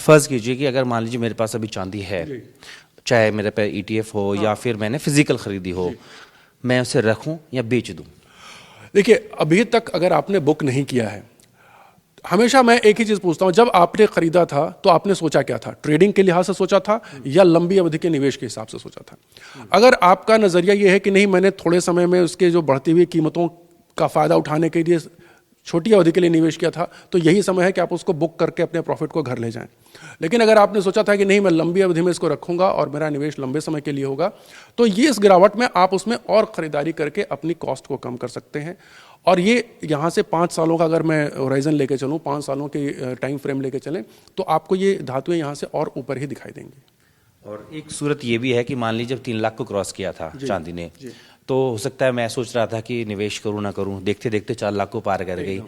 फ़र्ज़ कीजिए कि अगर मान लीजिए मेरे पास अभी चांदी है, चाहे मेरे पे ETF हो या फिर मैंने फिजिकल ख़रीदी हो, मैं उसे रखूं या बेच दूं? देखिए, अभी तक अगर आपने बुक नहीं किया है, हमेशा मैं एक ही चीज़ पूछता हूं, जब आपने खरीदा था तो आपने सोचा क्या था? ट्रेडिंग के लिहाज से सोचा था या लंबी अवधि के निवेश के हिसाब से सोचा था? अगर आपका नज़रिया ये है कि नहीं, मैंने थोड़े समय में उसके जो बढ़ती हुई कीमतों का फ़ायदा उठाने के लिए छोटी अवधि के लिए निवेश किया था, तो यही समय है कि आप उसको बुक करके अपने प्रॉफिट को घर ले जाएं। लेकिन अगर आपने सोचा था कि नहीं, मैं लंबी अवधि में इसको रखूंगा और मेरा निवेश लंबे समय के लिए होगा, तो ये इस गिरावट में आप उसमें और खरीदारी करके अपनी कॉस्ट को कम कर सकते हैं। और ये यहाँ से 5 सालों का अगर मैं होराइजन लेके चलूँ, 5 सालों की टाइम फ्रेम लेके चलें, तो आपको ये धातुएं यहाँ से और ऊपर ही दिखाई देंगी। और एक सूरत ये भी है कि मान लीजिए जब 3 लाख को क्रॉस किया था चांदी ने, तो हो सकता है मैं सोच रहा था कि निवेश करूं ना करूं, देखते देखते 4 लाख को पार कर गई।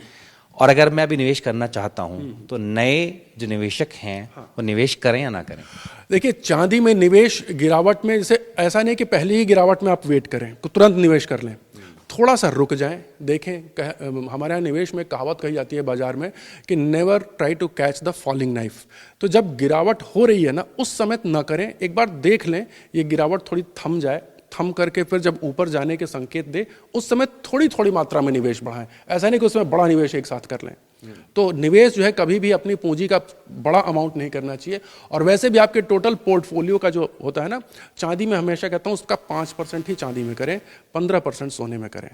और अगर मैं अभी निवेश करना चाहता हूं तो नए जो निवेशक हैं वो निवेश करें या ना करें? देखिए, चांदी में निवेश गिरावट में, जैसे ऐसा नहीं कि पहले ही गिरावट में आप वेट करें, तो तुरंत निवेश कर लें। थोड़ा सा रुक जाएं, देखें। हमारे यहाँ निवेश में कहावत कही जाती है बाजार में कि never try to catch the falling knife. तो जब गिरावट हो रही है ना, उस समय ना करें, एक बार देख लें, ये गिरावट थोड़ी थम जाए, थम करके फिर जब ऊपर जाने के संकेत दे, उस समय थोड़ी थोड़ी मात्रा में निवेश बढ़ाएं। ऐसा नहीं कि उसमें बड़ा निवेश एक साथ कर लें। तो निवेश जो है कभी भी अपनी पूंजी का बड़ा अमाउंट नहीं करना चाहिए। और वैसे भी आपके टोटल पोर्टफोलियो का जो होता है ना, चांदी में हमेशा कहता हूं उसका 5% ही चांदी में करें, 15% सोने में करें,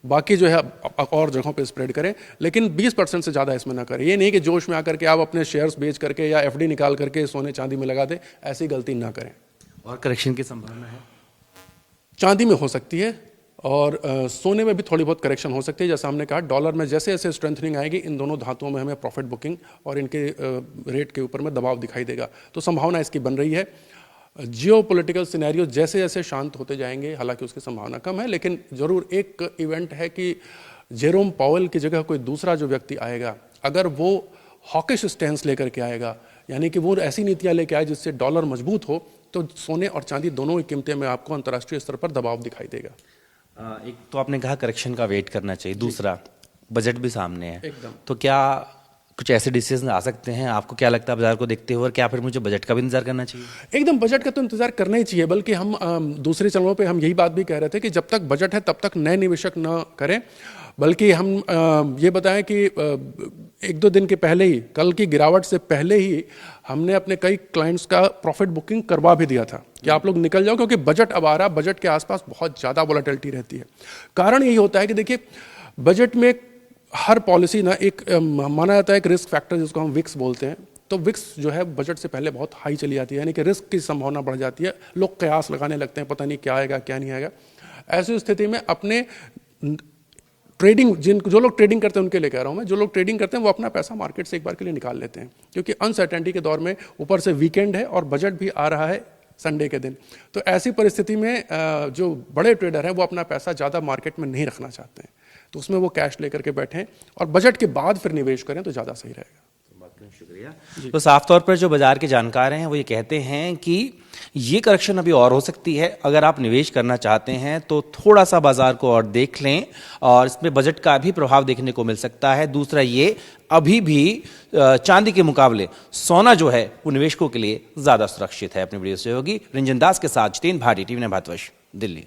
बाकी जो है और जगहों पे स्प्रेड करें, लेकिन 20% से ज़्यादा इसमें ना करें। ये नहीं कि जोश में आकर के आप अपने शेयर्स बेच करके या FD निकाल करके सोने चांदी में लगा दें, ऐसी गलती ना करें। और करेक्शन की संभावना है? चांदी में हो सकती है और सोने में भी थोड़ी बहुत करेक्शन हो सकती है। जैसा हमने कहा, डॉलर में जैसे जैसे स्ट्रेंथनिंग आएगी, इन दोनों धातुओं में हमें प्रॉफिट बुकिंग और इनके रेट के ऊपर में दबाव दिखाई देगा। तो संभावना इसकी बन रही है। जियो पॉलिटिकल सिनेरियो जैसे जैसे शांत होते जाएंगे, हालांकि उसकी संभावना कम है, लेकिन जरूर एक इवेंट है कि जेरोम पावेल की जगह कोई दूसरा जो व्यक्ति आएगा, अगर वो हॉकिश स्टैंस लेकर के आएगा, यानी कि वो ऐसी नीतियां लेके आए जिससे डॉलर मजबूत हो, तो सोने और चांदी दोनों की कीमतें में आपको अंतर्राष्ट्रीय स्तर पर दबाव दिखाई देगा। एक तो आपने कहा करेक्शन का वेट करना चाहिए, दूसरा बजट भी सामने है एकदम। तो क्या कुछ ऐसे डिसीजन आ सकते हैं? आपको क्या लगता है बाजार को देखते हुए, और क्या फिर मुझे बजट का भी इंतजार करना चाहिए? एकदम, बजट का तो इंतजार करना ही चाहिए। बल्कि हम दूसरे चैनलों पे हम यही बात भी कह रहे थे कि जब तक बजट है तब तक नए निवेशक न करें। बल्कि हम ये बताएं कि 1-2 दिन के पहले ही, कल की गिरावट से पहले ही, हमने अपने कई क्लाइंट्स का प्रॉफिट बुकिंग करवा भी दिया था कि आप लोग निकल जाओ, क्योंकि बजट अब आ रहा, बजट के आसपास बहुत ज़्यादा वॉलेटिलिटी रहती है। कारण यही होता है कि देखिए, बजट में हर पॉलिसी ना एक माना जाता है एक रिस्क फैक्टर, जिसको हम विक्स बोलते हैं। तो विक्स जो है बजट से पहले बहुत हाई चली जाती है, यानी कि रिस्क की संभावना बढ़ जाती है। लोग कयास लगाने लगते हैं, पता नहीं क्या आएगा क्या नहीं आएगा। ऐसी स्थिति में अपने ट्रेडिंग, जो लोग ट्रेडिंग करते हैं उनके लिए कह रहा हूं मैं, जो लोग ट्रेडिंग करते हैं वो अपना पैसा मार्केट से एक बार के लिए निकाल लेते हैं, क्योंकि अनसर्टेनिटी के दौर में ऊपर से वीकेंड है और बजट भी आ रहा है संडे के दिन। तो ऐसी परिस्थिति में जो बड़े ट्रेडर हैं वो अपना पैसा ज़्यादा मार्केट में नहीं रखना चाहते हैं, तो उसमें वो कैश लेकर के बैठें और बजट के बाद फिर निवेश करें तो ज़्यादा सही रहेगा। शुक्रिया। तो साफ तौर पर जो बाजार के जानकार हैं वो ये कहते हैं कि ये करेक्शन अभी और हो सकती है। अगर आप निवेश करना चाहते हैं तो थोड़ा सा बाजार को और देख लें, और इसमें बजट का भी प्रभाव देखने को मिल सकता है। दूसरा ये, अभी भी चांदी के मुकाबले सोना जो है वो निवेशकों के लिए ज्यादा सुरक्षित है। अपनी वीडियो से होगी रंजन दास के साथ जितेंद्र भाटी, टीवी 9 भारतवर्ष, दिल्ली।